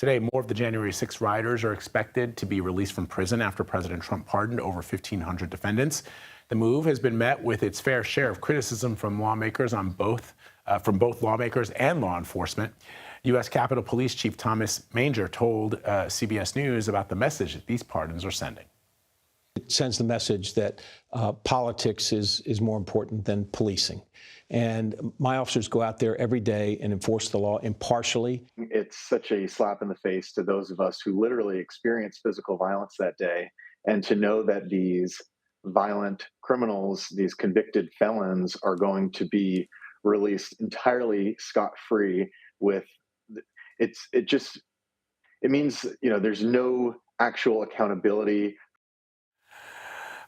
Today, more of the January 6 rioters are expected to be released from prison after President Trump pardoned over 1,500 defendants. The move has been met with its fair share of criticism from lawmakers from both lawmakers and law enforcement. U.S. Capitol Police Chief Thomas Manger told CBS News about the message that these pardons are sending. It sends the message that politics is more important than policing. And my officers go out there every day and enforce the law impartially. It's such a slap in the face to those of us who literally experienced physical violence that day. And to know that these violent criminals, these convicted felons, are going to be released entirely scot-free with it means, there's no actual accountability.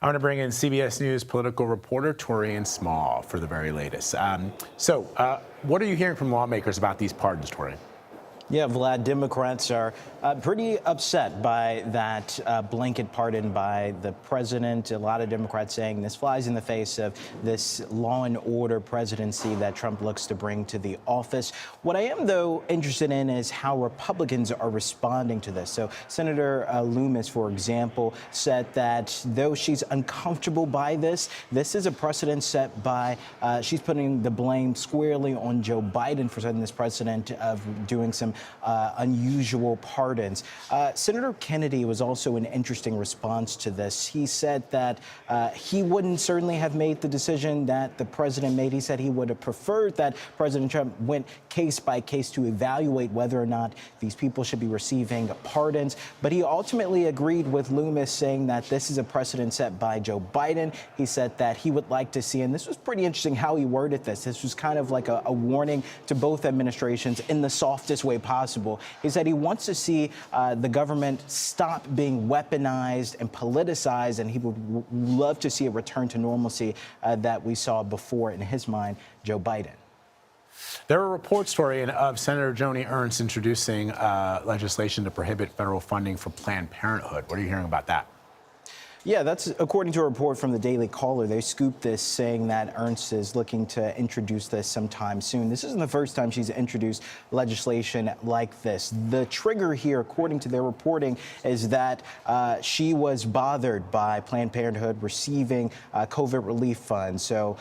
I want to bring in CBS News political reporter Taurean Small for the very latest. What are you hearing from lawmakers about these pardons, Taurean? Yeah, Vlad, Democrats are pretty upset by that blanket pardon by the president. A lot of Democrats saying this flies in the face of this law and order presidency that Trump looks to bring to the office. What I am, though, interested in is how Republicans are responding to this. So Senator Loomis, for example, said that though she's uncomfortable by this, this is a precedent set by she's putting the blame squarely on Joe Biden for setting this precedent of doing some unusual pardons. Senator Kennedy was also an interesting response to this. He said that he wouldn't certainly have made the decision that the president made. He said he would have preferred that President Trump went case by case to evaluate whether or not these people should be receiving pardons. But he ultimately agreed with Loomis, saying that this is a precedent set by Joe Biden. He said that he would like to see, and this was pretty interesting how he worded this. This was kind of like a warning to both administrations in the softest way possible. He said he wants to see the government stop being weaponized and politicized, and he would love to see a return to normalcy that we saw before, in his mind, Joe Biden. There are reports, Taurean, of Senator Joni Ernst introducing legislation to prohibit federal funding for Planned Parenthood. What are you hearing about that? Yeah, that's according to a report from the Daily Caller. They scooped this, saying that Ernst is looking to introduce this sometime soon. This isn't the first time she's introduced legislation like this. The trigger here, according to their reporting, is that she was bothered by Planned Parenthood receiving COVID relief funds. So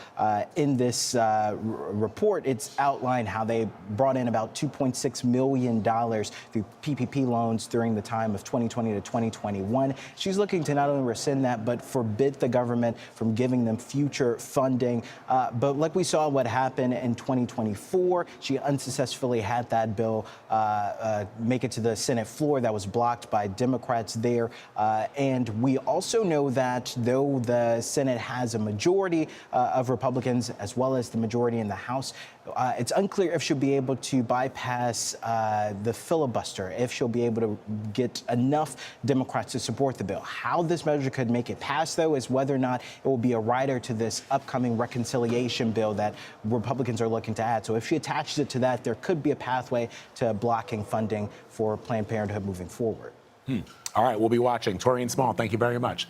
in this report, it's outlined how they brought in about $2.6 million through PPP loans during the time of 2020 to 2021. She's looking to not only rescind that, but forbid the government from giving them future funding. But like we saw what happened in 2024, she unsuccessfully had that bill make it to the Senate floor. That was blocked by Democrats there. And we also know that though the Senate has a majority of Republicans, as well as the majority in the House, it's unclear if she'll be able to bypass the filibuster, if she'll be able to get enough Democrats to support the bill. How this measure could make it pass, though, is whether or not it will be a rider to this upcoming reconciliation bill that Republicans are looking to add. So if she attaches it to that, there could be a pathway to blocking funding for Planned Parenthood moving forward. All right, we'll be watching. Taurean Small, thank you very much.